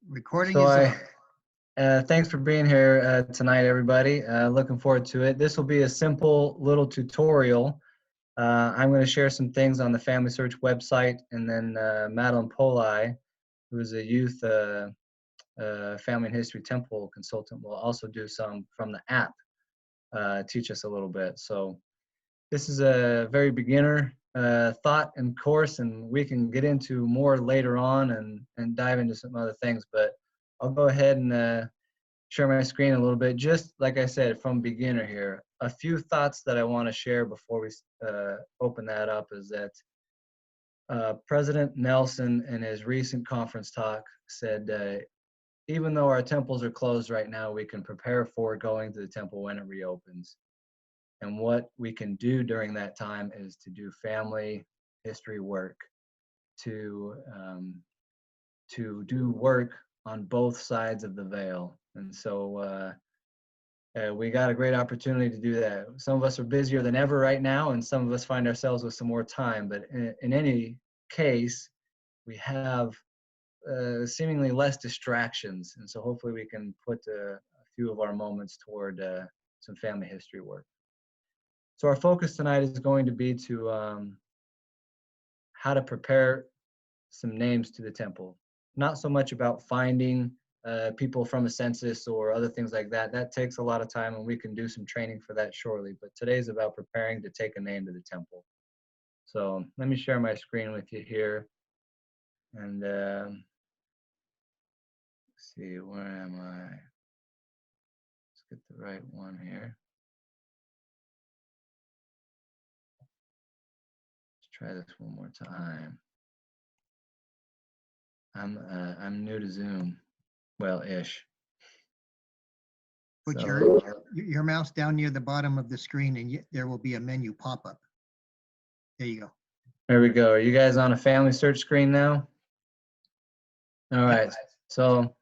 Recording So is I, on. thanks for being here tonight, everybody. Looking forward to it. This will be a simple little tutorial. I'm going to share some things on the Family Search website, and then Madeline Poli, who is a youth family and history temple consultant, will also do some from the app, teach us a little bit. So this is a very beginner thought and course, and we can get into more later on and dive into some other things. But I'll go ahead and share my screen a little bit. Just like I said, from beginner here, a few thoughts that I want to share before we open that up is that President Nelson in his recent conference talk said, even though our temples are closed right now, we can prepare for going to the temple when it reopens. And what we can do during that time is to do family history work, to do work on both sides of the veil. And so we got a great opportunity to do that. Some of us are busier than ever right now, and some of us find ourselves with some more time. But in any case, we have seemingly less distractions. And so hopefully we can put a few of our moments toward some family history work. So our focus tonight is going to be to how to prepare some names to the temple. Not so much about finding people from a census or other things like that. That takes a lot of time, and we can do some training for that shortly. But today's about preparing to take a name to the temple. So let me share my screen with you here. And let's see, where am I? Let's get the right one here. Let's try this one more time. I'm new to Zoom. Well, ish. Put So, your mouse down near the bottom of the screen, and there will be a menu pop up. There you go. there we go. Are you guys on a family search screen now? All right. So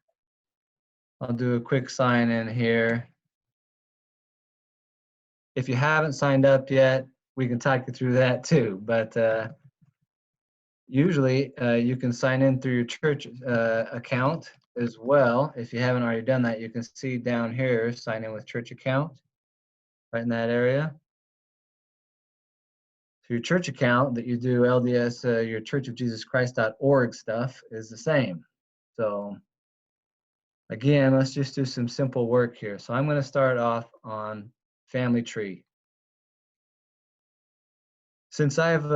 I'll do a quick sign in here. If you haven't signed up yet, we can talk you through that too. But usually you can sign in through your church account as well. If you haven't already done that, you can see down here, sign in with church account, right in that area. So your church account that you do LDS, your churchofjesuschrist.org stuff is the same. So again, let's just do some simple work here. So I'm going to start off on family tree. Since I've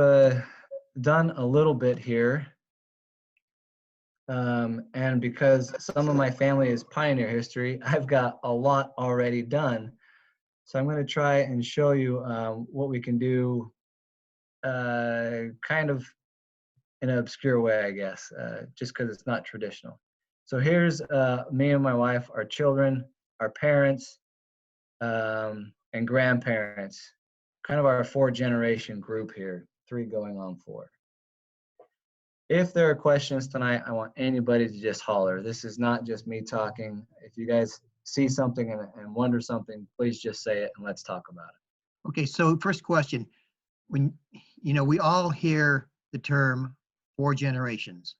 done a little bit here, and because some of my family is pioneer history, I've got a lot already done. So I'm going to try and show you what we can do kind of in an obscure way, I guess, just because it's not traditional. So here's me and my wife, our children, our parents, and grandparents, kind of our 4-generation group here, 3 going on 4. If there are questions tonight, I want anybody to just holler. This is not just me talking. If you guys see something and wonder something, please just say it and let's talk about it. Okay, so first question. When, we all hear the term 4 generations.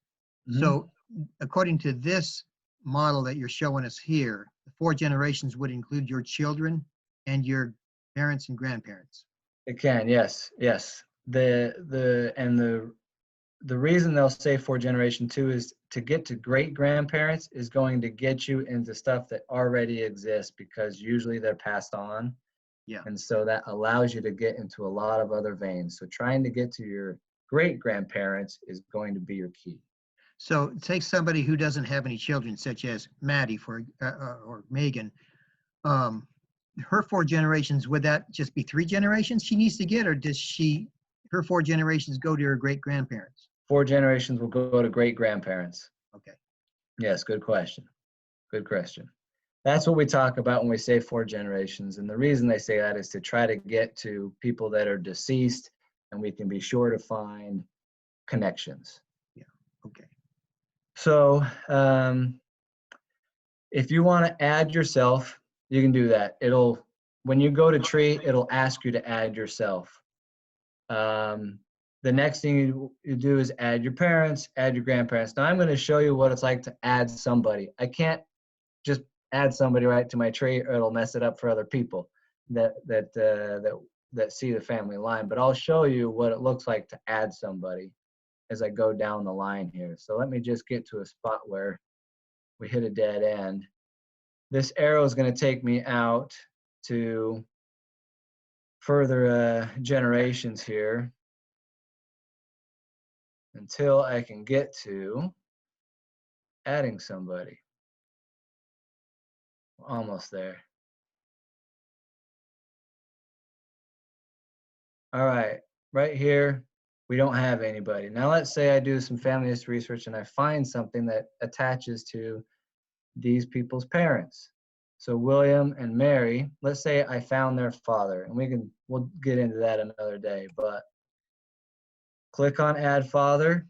Mm-hmm. So according to this model that you're showing us here, the 4 generations would include your children and your parents and grandparents. It can, yes. The reason they'll say 4 generation 2 is to get to great grandparents is going to get you into stuff that already exists, because usually they're passed on. Yeah. And so that allows you to get into a lot of other veins. So trying to get to your great grandparents is going to be your key. So take somebody who doesn't have any children, such as Maddie or Megan. Her 4 generations, would that just be 3 generations she needs to get, or does her 4 generations go to her great grandparents? 4 generations will go to great grandparents. Okay. Yes, good question. Good question. That's what we talk about when we say 4 generations. And the reason they say that is to try to get to people that are deceased, and we can be sure to find connections. Yeah. Okay. So if you want to add yourself, you can do that. When you go to tree, it'll ask you to add yourself. The next thing you do is add your parents, add your grandparents. Now I'm going to show you what it's like to add somebody. I can't just add somebody right to my tree, or it'll mess it up for other people that see the family line. But I'll show you what it looks like to add somebody as I go down the line here. So let me just get to a spot where we hit a dead end. This arrow is going to take me out to further generations here until I can get to adding somebody. Almost there. All right, right here, we don't have anybody. Now let's say I do some family history research and I find something that attaches to these people's parents. So William and Mary, let's say I found their father, and we'll get into that another day, but click on add father.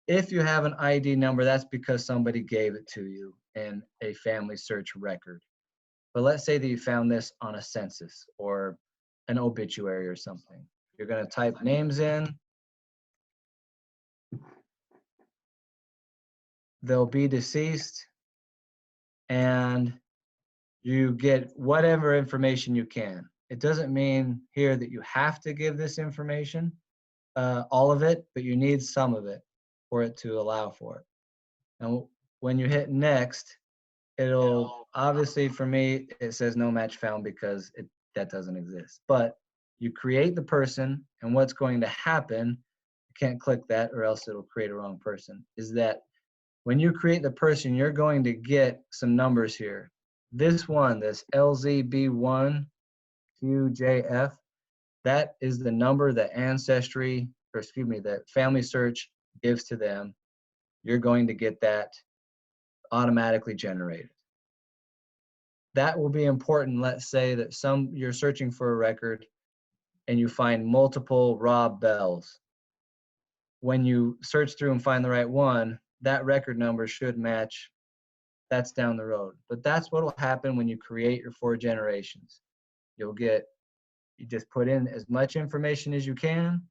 If you have an ID number, that's because somebody gave it to you in a family search record. But let's say that you found this on a census or an obituary or something. You're going to type names in. They'll be deceased, and you get whatever information you can. It doesn't mean here that you have to give this information, all of it, but you need some of it for it to allow for it. And when you hit next, it'll obviously, for me, it says no match found because that doesn't exist. But you create the person, and what's going to happen, you can't click that or else it'll create a wrong person, is that when you create the person, you're going to get some numbers here. This one, this LZB1QJF, that is the number that that Family Search gives to them. You're going to get that automatically generated. That will be important. Let's say that you're searching for a record and you find multiple Rob Bells. When you search through and find the right one, that record number should match. That's down the road. But that's what will happen when you create your 4 generations. You just put in as much information as you can,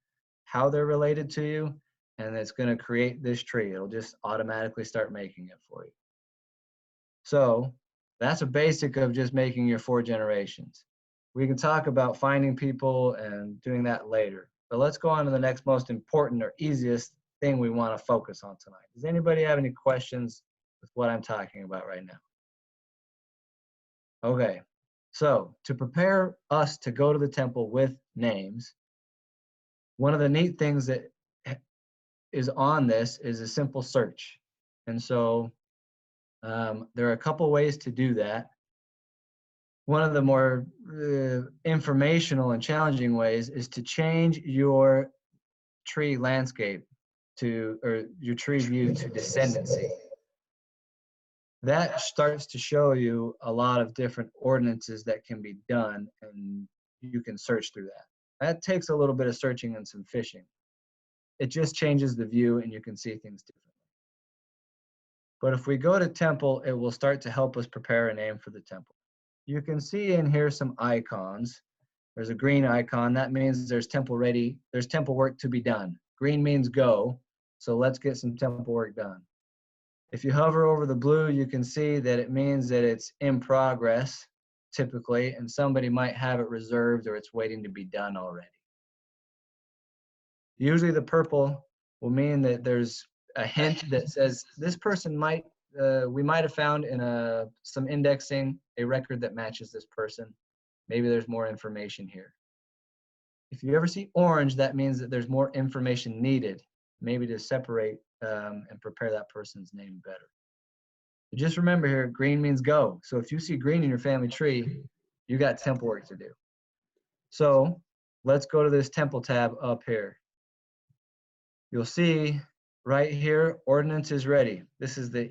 how they're related to you, and it's going to create this tree. It'll just automatically start making it for you. So that's a basic of just making your 4 generations. We can talk about finding people and doing that later. But let's go on to the next most important or easiest thing we want to focus on tonight. Does anybody have any questions with what I'm talking about right now? Okay, so to prepare us to go to the temple with names, one of the neat things that is on this is a simple search. And so there are a couple ways to do that. One of the more informational and challenging ways is to change your tree landscape or your tree view to descendancy. That starts to show you a lot of different ordinances that can be done, and you can search through that. That takes a little bit of searching and some fishing. It just changes the view and you can see things differently. But if we go to temple, it will start to help us prepare a name for the temple. You can see in here some icons. There's a green icon. That means there's temple ready. There's temple work to be done. Green means go. So let's get some temple work done. If you hover over the blue, you can see that it means that it's in progress, typically, and somebody might have it reserved or it's waiting to be done already. Usually the purple will mean that there's a hint that says this person we might have found in some indexing a record that matches this person. Maybe there's more information here. If you ever see orange, that means that there's more information needed, maybe to separate and prepare that person's name better. But just remember here, green means go. So if you see green in your family tree, you got temple work to do. So let's go to this temple tab up here. You'll see right here, ordinance is ready. This is the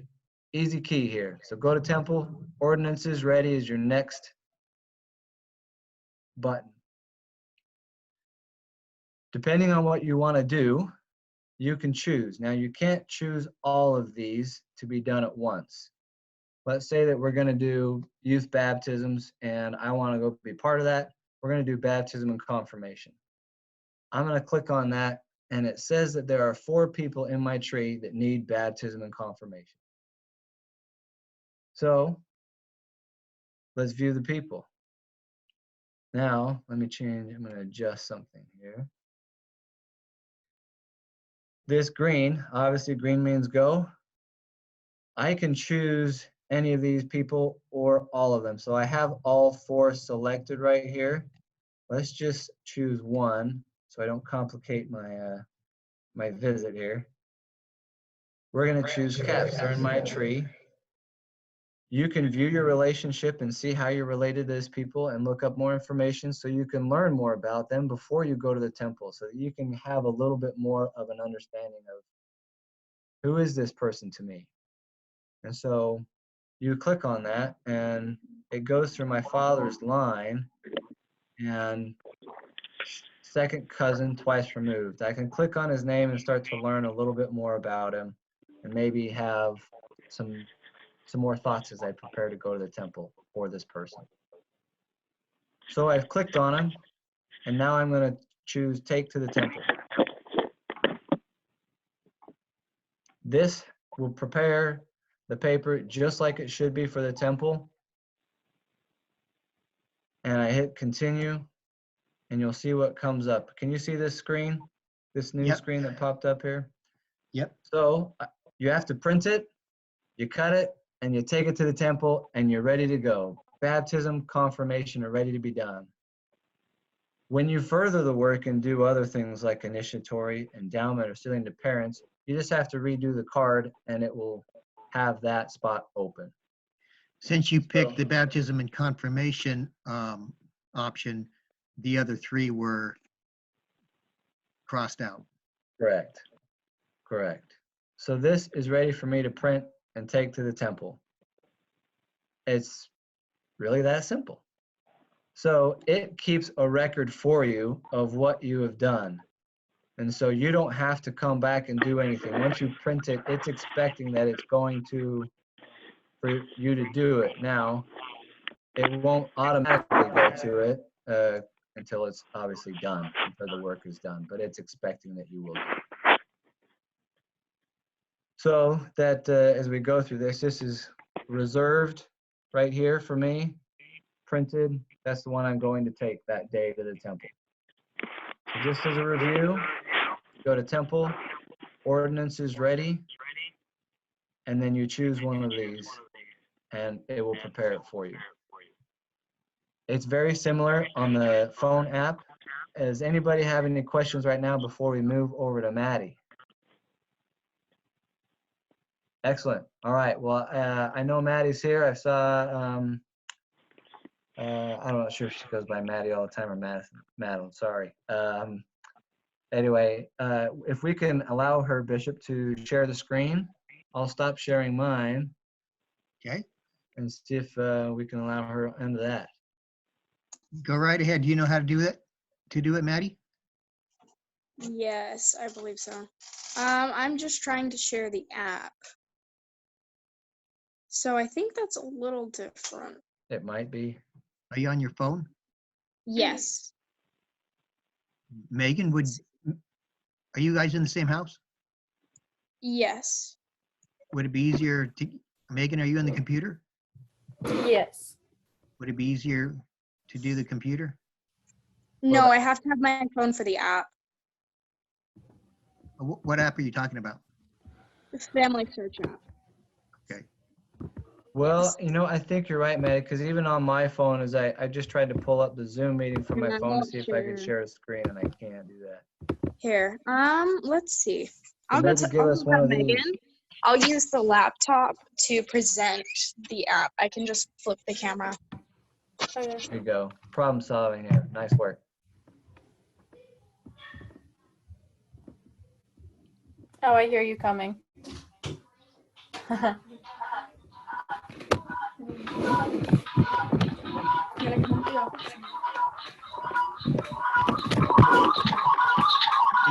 easy key here. So go to temple, ordinance is ready is your next button. Depending on what you want to do, you can choose. Now you can't choose all of these to be done at once. Let's say that we're going to do youth baptisms and I want to go be part of that. We're going to do baptism and confirmation. I'm going to click on that and it says that there are 4 people in my tree that need baptism and confirmation. So let's view the people. Now, let me change, I'm going to adjust something here. This green, obviously green means go. I can choose any of these people or all of them. So I have all 4 selected right here. Let's just choose one so I don't complicate my my visit here. We're going to choose caps. They're in my tree. You can view your relationship and see how you're related to these people and look up more information so you can learn more about them before you go to the temple, so that you can have a little bit more of an understanding of who is this person to me. And so you click on that and it goes through my father's line and second cousin twice removed. I can click on his name and start to learn a little bit more about him and maybe have some more thoughts as I prepare to go to the temple for this person. So I've clicked on him and now I'm going to choose take to the temple. This will prepare the paper just like it should be for the temple. And I hit continue and you'll see what comes up. Can you see this screen? This new Yep. screen that popped up here? Yep. So you have to print it, you cut it, and you take it to the temple and you're ready to go. Baptism, confirmation are ready to be done. When you further the work and do other things like initiatory, endowment, or sealing to parents, you just have to redo the card and it will have that spot open. Since you picked the baptism and confirmation option, the other 3 were crossed out. Correct. Correct. So this is ready for me to print and take to the temple. It's really that simple. So it keeps a record for you of what you have done. And so you don't have to come back and do anything. Once you print it, it's expecting that it's going to, for you to do it. Now, it won't automatically go to it until it's obviously done, until the work is done, but it's expecting that you will do it. So that as we go through this, this is reserved right here for me, printed. That's the one I'm going to take that day to the temple. So just as a review, go to temple, ordinances ready, and then you choose one of these and it will prepare it for you. It's very similar on the phone app. Does anybody have any questions right now before we move over to Maddie? Excellent. All right. Well, I know Maddie's here. I saw, I'm not sure if she goes by Maddie all the time or Madeline, sorry. Anyway, if we can allow her, Bishop, to share the screen, I'll stop sharing mine. Okay. And see if we can allow her into that. Go right ahead. Do you know how to do it, Maddie? Yes, I believe so. I'm just trying to share the app. So I think that's a little different. It might be. Are you on your phone? Yes. Megan, are you guys in the same house? Yes. Would it be easier Megan, are you on the computer? Yes. Would it be easier to do the computer? No, I have to have my phone for the app. What app are you talking about? The Family Search app. Okay. Well, you know, I think you're right, Maddie, because even on my phone, as I just tried to pull up the Zoom meeting from my I'm phone to not see if I could sure. share a screen, and I can't do that. Here. Let's see. I'll maybe go give us one of Megan. these. I'll use the laptop to present the app. I can just flip the camera. There you go. Problem solving here. Nice work. Oh, I hear you coming. You're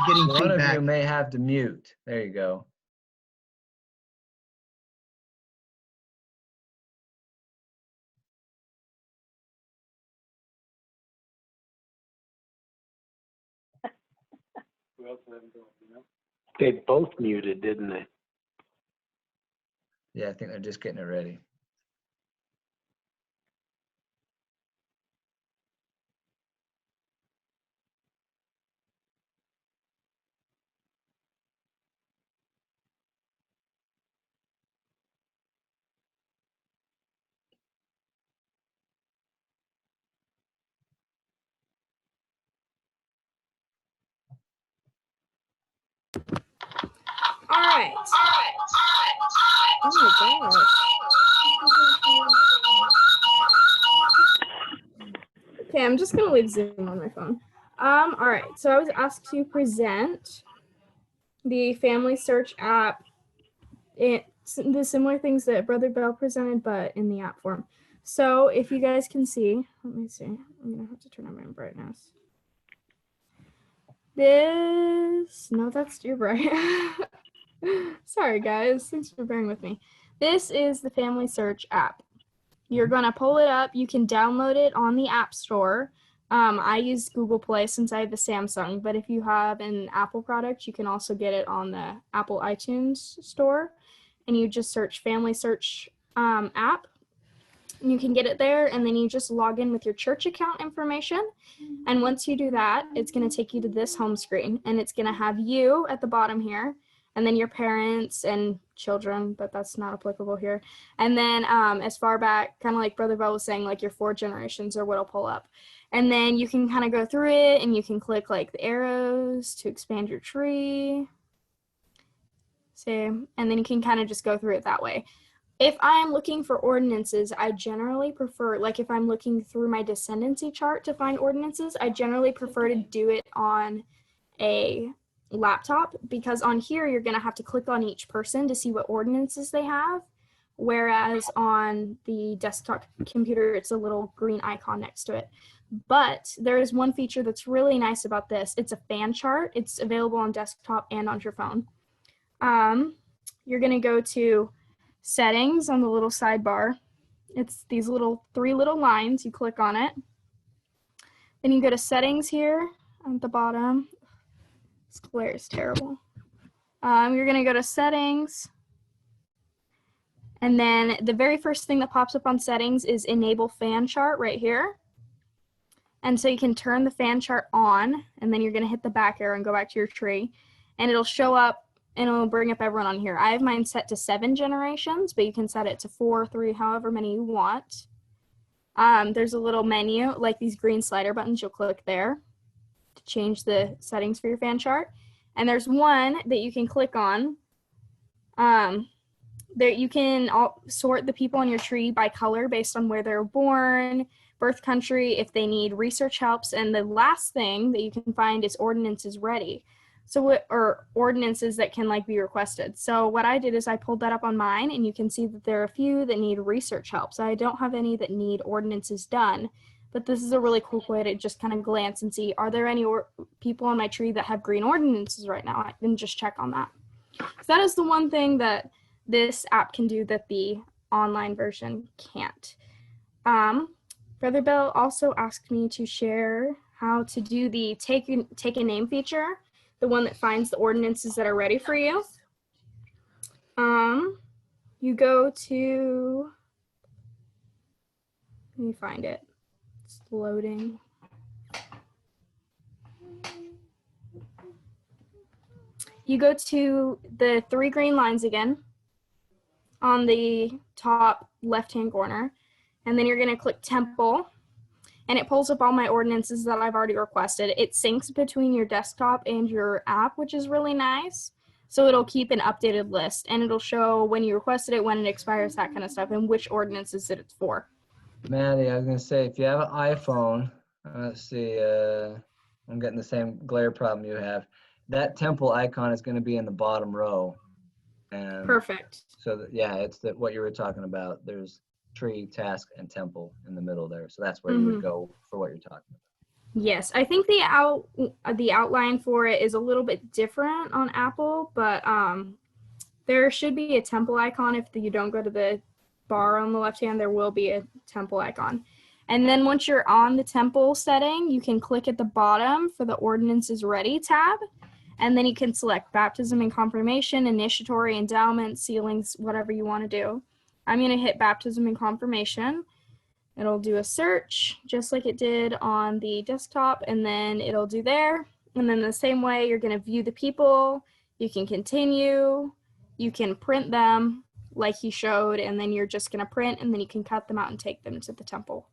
getting One of feedback. you may have to mute. There you go. They both muted, didn't they? Yeah, I think they're just getting it ready. All right. Oh my gosh. Okay, I'm just gonna leave Zoom on my phone. All right. So I was asked to present the Family Search app. It's the similar things that Brother Bell presented, but in the app form. So if you guys can see, let me see. I'm gonna have to turn on my brightness. No, that's too bright. Sorry guys, thanks for bearing with me. This is the Family Search app. You're gonna pull it up. You can download it on the App Store. I use Google Play since I have the Samsung, but if you have an Apple product, you can also get it on the Apple iTunes store. And you just search Family Search app. And you can get it there, and then you just log in with your church account information. And once you do that, it's going to take you to this home screen, and it's going to have you at the bottom here, and then your parents and children, but that's not applicable here. And then as far back, kind of like Brother Bell was saying, like your 4 generations or what'll pull up. And then you can kind of go through it, and you can click like the arrows to expand your tree. See, and then you can kind of just go through it that way. If I am looking for ordinances, I generally prefer, like if I'm looking through my descendancy chart to find ordinances, I generally prefer to do it on a laptop, because on here you're going to have to click on each person to see what ordinances they have, whereas on the desktop computer it's a little green icon next to it. But there is one feature that's really nice about this. It's a fan chart. It's available on desktop and on your phone. You're going to go to settings on the little sidebar. It's these 3 little lines. You click on it. Then you go to settings here at the bottom. This glare is terrible. You're going to go to settings. And then the very first thing that pops up on settings is enable fan chart right here. And so you can turn the fan chart on, and then you're going to hit the back arrow and go back to your tree. And it'll show up, and it'll bring up everyone on here. I have mine set to 7 generations, but you can set it to 4, 3, however many you want. There's a little menu, like these green slider buttons. You'll click there to change the settings for your fan chart. And there's one that you can click on. There you can sort the people on your tree by color based on where they're born, birth country, if they need research helps. And the last thing that you can find is ordinances ready. Or ordinances that can be requested. So what I did is I pulled that up on mine, and you can see that there are a few that need research help. So I don't have any that need ordinances done, but this is a really cool way to just kind of glance and see, are there any people on my tree that have green ordinances right now? I can just check on that. So that is the one thing that this app can do that the online version can't. Brother Bell also asked me to share how to do the take a name feature, the one that finds the ordinances that are ready for you. You go to, let me find it. It's loading. You go to the 3 green lines again on the top left-hand corner, and then you're going to click Temple. And it pulls up all my ordinances that I've already requested. It syncs between your desktop and your app, which is really nice. So it'll keep an updated list, and it'll show when you requested it, when it expires, that kind of stuff, and which ordinances that it's for. Maddie, I was going to say, if you have an iPhone, let's see, I'm getting the same glare problem you have. That temple icon is going to be in the bottom row. And Perfect. So, yeah, it's what you were talking about. There's tree, task, and temple in the middle there. So that's where you would go for what you're talking about. Yes, I think the outline for it is a little bit different on Apple, but there should be a temple icon. If you don't go to the bar on the left hand, there will be a temple icon. And then once you're on the temple setting, you can click at the bottom for the Ordinances Ready tab, And then you can select baptism and confirmation, initiatory, endowment, sealings, whatever you want to do. I'm going to hit baptism and confirmation. It'll do a search just like it did on the desktop, and then it'll do there. And then the same way, you're going to view the people. You can continue. You can print them like he showed, and then you're just going to print, and then you can cut them out and take them to the temple.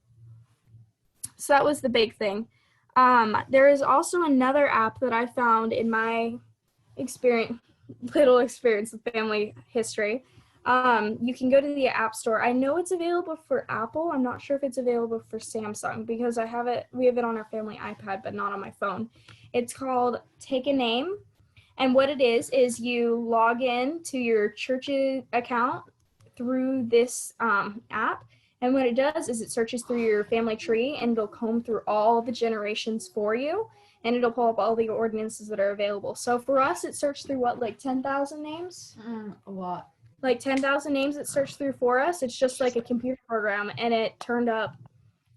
So that was the big thing. There is also another app that I found in my little experience with family history. You can go to the App Store. I know it's available for Apple. I'm not sure if it's available for Samsung because we have it on our family iPad, but not on my phone. It's called Take a Name. And what it is you log in to your church's account through this app. And what it does is it searches through your family tree and it'll comb through all the generations for you. And it'll pull up all the ordinances that are available. So for us, it searched through like 10,000 names? A lot. Like 10,000 names it searched through for us. It's just like a computer program, and it turned up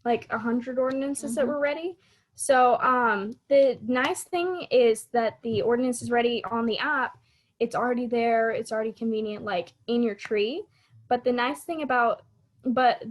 like 100 ordinances that were ready. So the nice thing is that the ordinance is ready on the app. It's already there. It's already convenient, like in your tree. But the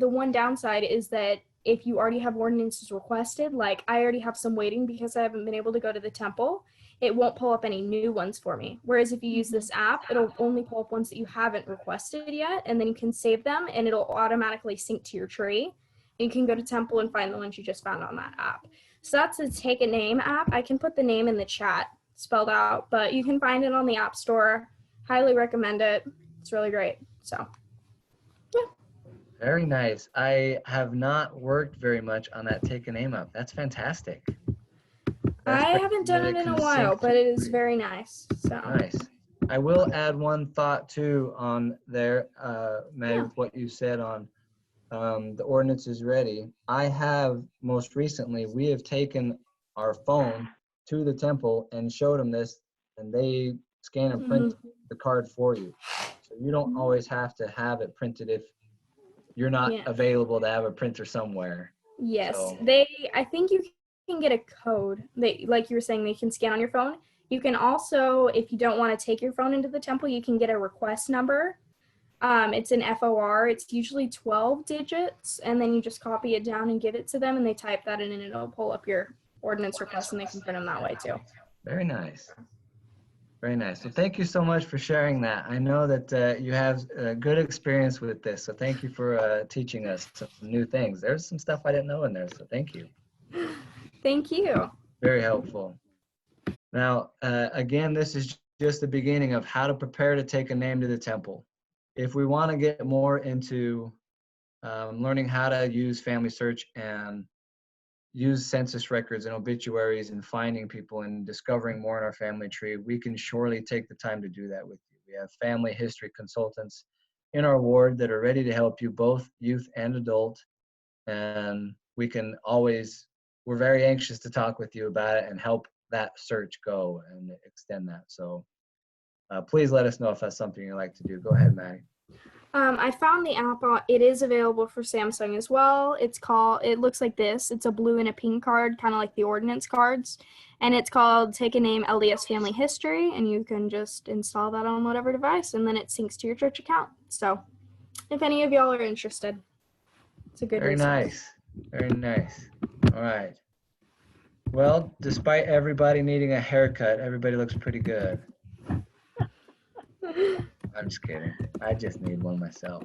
one downside is that if you already have ordinances requested, like I already have some waiting because I haven't been able to go to the temple, it won't pull up any new ones for me. Whereas if you use this app, it'll only pull up ones that you haven't requested yet, and then you can save them and it'll automatically sync to your tree. You can go to temple and find the ones you just found on that app. So that's the Take a Name app. I can put the name in the chat spelled out, but you can find it on the App Store. Highly recommend it. It's really great. So, yeah. Very nice. I have not worked very much on that Take a Name app. That's fantastic. I haven't done it in a while, but it is very nice. So nice. I will add one thought too on there, Maddie, Yeah. with what you said on the ordinance is ready. I have most recently, we have taken our phone to the temple and showed them this, and they scan and print the card for you. So you don't always have to have it printed if you're not Yeah. available to have a printer somewhere. Yes, So- I think you can get a code. Like you were saying, they can scan on your phone. You can also, if you don't want to take your phone into the temple, you can get a request number. It's an FOR. It's usually 12 digits, and then you just copy it down and give it to them, and they type that in, and it'll pull up your ordinance request, and they can print them that way too. Very nice. Very nice. So thank you so much for sharing that. I know that you have a good experience with this, so thank you for teaching us some new things. There's some stuff I didn't know in there, so thank you. Thank you. Very helpful. Now, again, this is just the beginning of how to prepare to take a name to the temple. If we want to get more into learning how to use Family Search and use census records and obituaries and finding people and discovering more in our family tree, we can surely take the time to do that with you. We have family history consultants in our ward that are ready to help you, both youth and adult. And we're very anxious to talk with you about it and help that search go and extend that. So please let us know if that's something you'd like to do. Go ahead, Maddie. I found the app. It is available for Samsung as well. It looks like this. It's a blue and a pink card, kind of like the ordinance cards. And it's called Take a Name LDS Family History. And you can just install that on whatever device, and then it syncs to your church account. So if any of y'all are interested, it's a good Very resource. nice. Very nice. All right. Well, despite everybody needing a haircut, everybody looks pretty good. I'm just kidding. I just need one myself.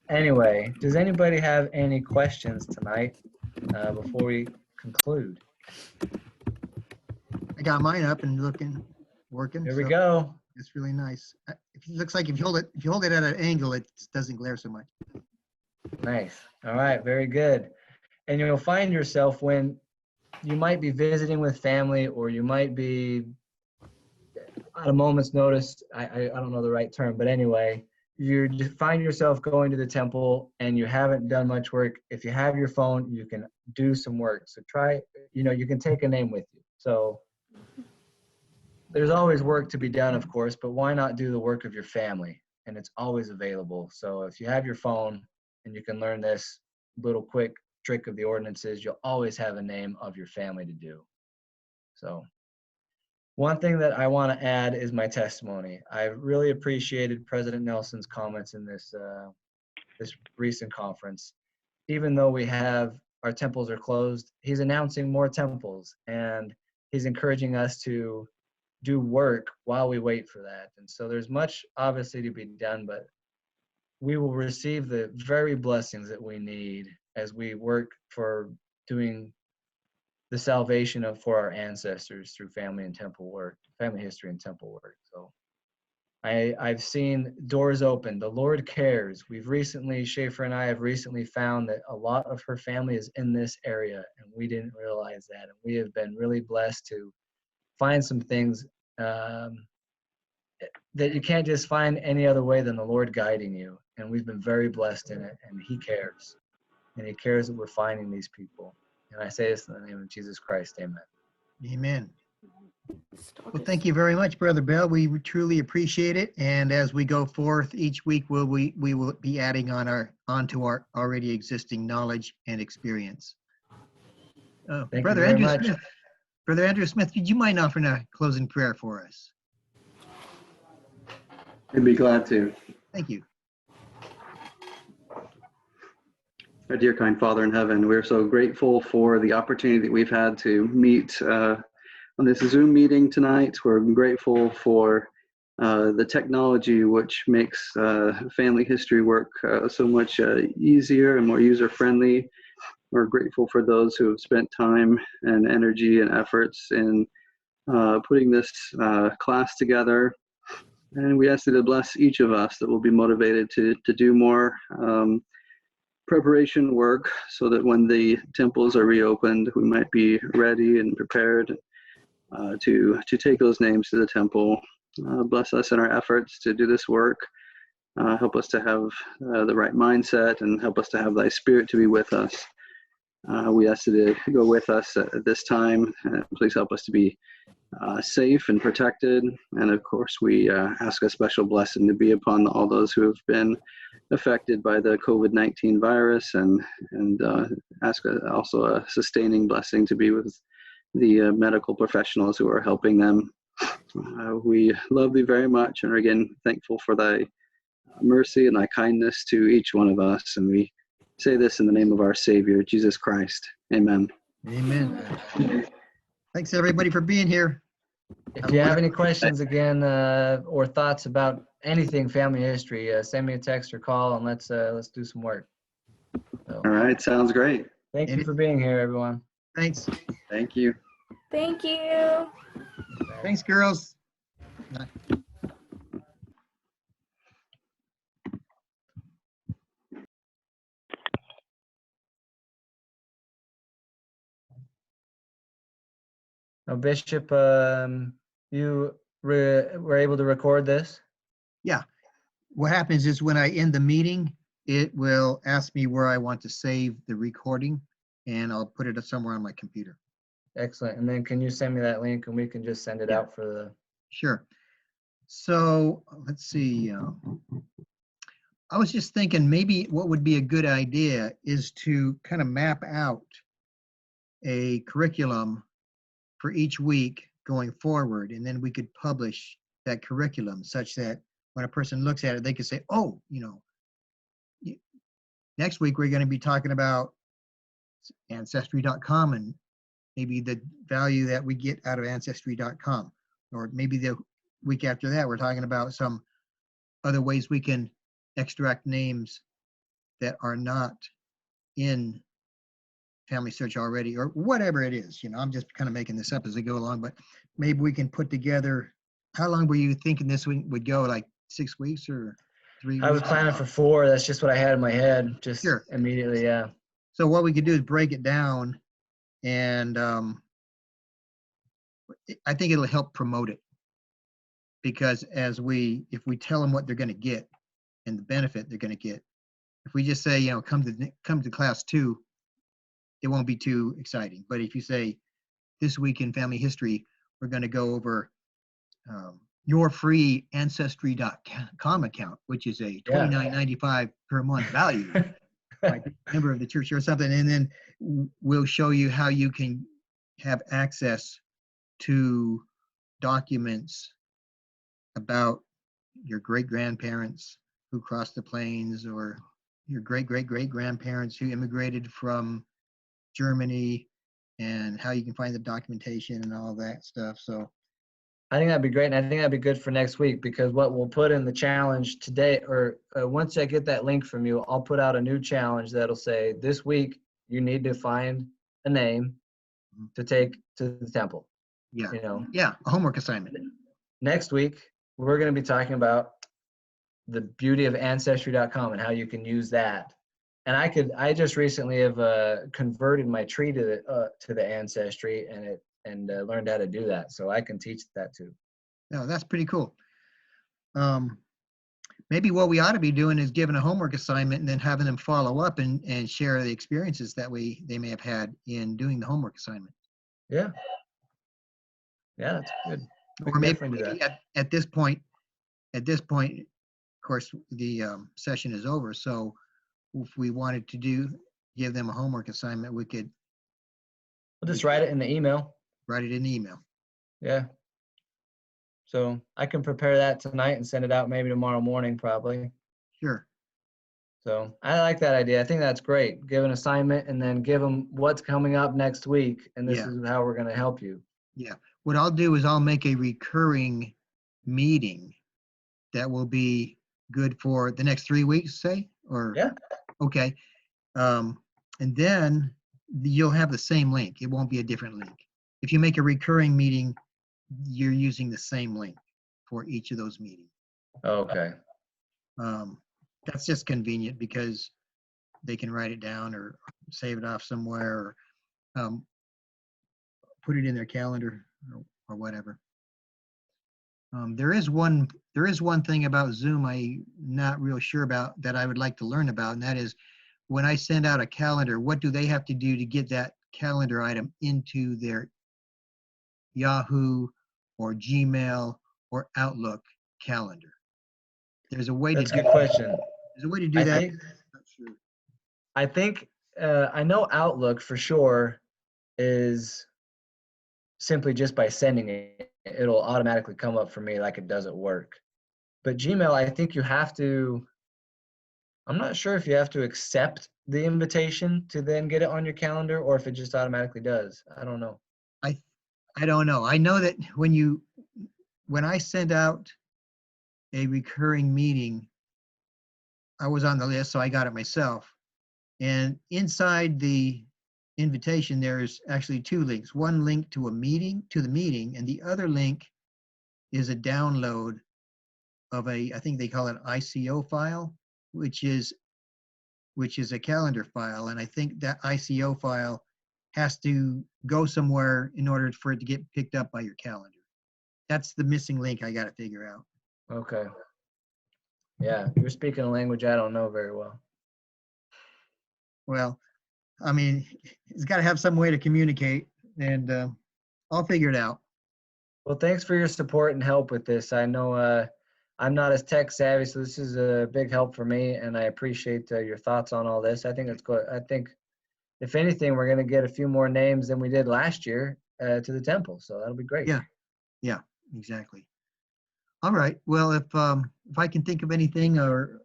Anyway, does anybody have any questions tonight before we conclude? I got mine up and working. Here we so go. It's really nice. It looks like if you hold it at an angle, it doesn't glare so much. Nice. All right. Very good. And you'll find yourself when you might be visiting with family, or you might be at a moment's notice. I don't know the right term, but anyway, you just find yourself going to the temple and you haven't done much work. If you have your phone, you can do some work. So you can take a name with you. So there's always work to be done, of course, but why not do the work of your family? And it's always available. So if you have your phone and you can learn this little quick trick of the ordinances, you'll always have a name of your family to do. So One thing that I want to add is my testimony. I really appreciated President Nelson's comments in this recent conference. Even though our temples are closed, he's announcing more temples, and he's encouraging us to do work while we wait for that. And so there's much obviously to be done, but we will receive the very blessings that we need as we work for doing the salvation for our ancestors through family and temple work, family history and temple work. So I've seen doors open. The Lord cares. Schaefer and I have recently found that a lot of her family is in this area, and we didn't realize that. And we have been really blessed to find some things that you can't just find any other way than the Lord guiding you. And we've been very blessed in it, and He cares. And He cares that we're finding these people. And I say this in the name of Jesus Christ, amen. Amen. Well, thank you very much, Brother Bell. We truly appreciate it. And as we go forth each week, we will be adding onto our already existing knowledge and experience. Thank Brother you very Andrew much. Smith. Brother Andrew Smith, would you mind offering a closing prayer for us? I'd be glad to. Thank you. Our dear kind Father in heaven, we're so grateful for the opportunity that we've had to meet on this Zoom meeting tonight. We're grateful for the technology which makes family history work so much easier and more user-friendly. We're grateful for those who have spent time and energy and efforts in putting this class together. And we ask you to bless each of us, that will be motivated to do more preparation work, so that when the temples are reopened, we might be ready and prepared to take those names to the temple. Bless us in our efforts to do this work. Help us to have the right mindset, and help us to have thy Spirit to be with us. We ask you to go with us at this time. Please help us to be safe and protected. And of course, we ask a special blessing to be upon all those who have been affected by the COVID-19 virus, and ask also a sustaining blessing to be with the medical professionals who are helping them. We love thee very much, and are again thankful for thy mercy and thy kindness to each one of us. And we say this in the name of our Savior, Jesus Christ. Amen. Amen. Thanks everybody for being here. If you have any questions again or thoughts about anything family history, send me a text or call, and let's do some work. So, All right, sounds great. thank you for being here, everyone. Thanks. Thank you. Thank you. Thanks, girls. Now, Bishop, you were able to record this? Yeah. What happens is when I end the meeting, it will ask me where I want to save the recording, and I'll put it somewhere on my computer. Excellent. And then can you send me that link, and we can just send it out for the... Sure. So let's see. I was just thinking maybe what would be a good idea is to kind of map out a curriculum for each week going forward, and then we could publish that curriculum such that when a person looks at it, they could say, oh, next week we're going to be talking about Ancestry.com and maybe the value that we get out of Ancestry.com. Or maybe the week after that, we're talking about some other ways we can extract names that are not in Family Search already, or whatever it is. I'm just kind of making this up as I go along, but maybe we can put together. How long were you thinking this would go? Like 6 weeks or 3 weeks? I was planning for 4. That's just what I had in my head, just Sure. immediately, yeah. So what we could do is break it down, and I think it'll help promote it, because if we tell them what they're going to get and the benefit they're going to get, if we just say, come to class 2, it won't be too exciting. But if you say, this week in family history, we're going to go over your free Ancestry.com account, which is a $29.95 per month value, like a member of the church or something. And then we'll show you how you can have access to documents about your great-grandparents who crossed the plains, or your great-great-great-grandparents who immigrated from Germany, and how you can find the documentation and all that stuff. So, I think that'd be great, and I think that'd be good for next week, because what we'll put in the challenge today, or once I get that link from you, I'll put out a new challenge that'll say, this week you need to find a name to take to the temple. yeah, You know, yeah, a homework assignment. next week we're going to be talking about the beauty of ancestry.com and how you can use that. And I just recently have converted my tree to the ancestry, and learned how to do that, so I can teach that too. No, that's pretty cool. Maybe what we ought to be doing is giving a homework assignment and then having them follow up and share the experiences that they may have had in doing the homework assignment. Yeah, that's good. We Or can maybe definitely do that. at this point, of course, the session is over. So if we wanted to give them a homework assignment, we could We'll just write it in the email. write it in the email. Yeah. So I can prepare that tonight and send it out maybe tomorrow morning, probably. Sure. So I like that idea. I think that's great. Give an assignment and then give them what's coming up next week, and this Yeah. is how we're going to help you. Yeah. What I'll do is I'll make a recurring meeting that will be good for the next 3 weeks, say, or? Yeah. Okay. And then you'll have the same link. It won't be a different link. If you make a recurring meeting, you're using the same link for each of those meetings. Okay. That's just convenient because they can write it down or save it off somewhere, or put it in their calendar, or whatever. There is one thing about Zoom I'm not real sure about that I would like to learn about, and that is when I send out a calendar, what do they have to do to get that calendar item into their Yahoo or Gmail or Outlook calendar? There's a way That's a to good question. There's a way to do I that. think, Not sure. I think I know Outlook for sure is simply just by sending it, it'll automatically come up for me like it does at work. But Gmail, I think you have to, I'm not sure if you have to accept the invitation to then get it on your calendar, or if it just automatically does. I don't know. I don't know. I know that when I send out a recurring meeting, I was on the list, so I got it myself. And inside the invitation, there's actually 2 links. One link to the meeting, and the other link is a download of I think they call it ICO file, which is a calendar file. And I think that ICO file has to go somewhere in order for it to get picked up by your calendar. That's the missing link I got to figure out. Okay. Yeah, you're speaking a language I don't know very well. Well, I mean, it's got to have some way to communicate, and I'll figure it out. Well, thanks for your support and help with this. I know I'm not as tech savvy, so this is a big help for me, and I appreciate your thoughts on all this. I think it's good. I think, if anything, we're going to get a few more names than we did last year to the temple, so that'll be great. Yeah, exactly. All right. Well, if I can think of anything, or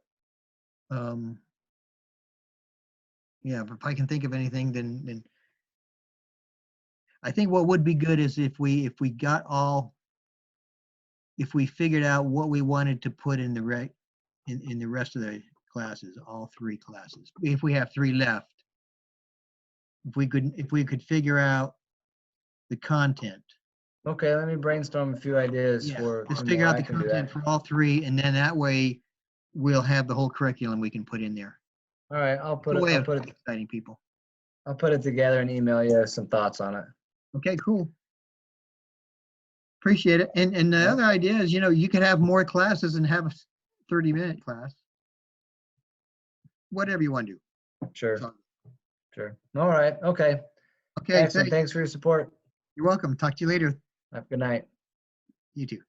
if I can think of anything, then I think what would be good is if we figured out what we wanted to put in the rest of the classes, all 3 classes. If we have 3 left, if we could figure out the content. Okay, let me brainstorm a few ideas for. Let's and figure more. out I the can do content that. for all 3, and then that way we'll have the whole curriculum we can put in there. All right, I'll put it Exciting people. I'll put it together and email you some thoughts on it. Okay, cool. Appreciate it. And the Yeah. other idea is, you could have more classes and have a 30-minute class. Whatever you want to do. Sure. So- Sure. All right. Okay. Okay, Excellent. Thanks for your support. you're welcome. Talk to you later. Have a good night. You too.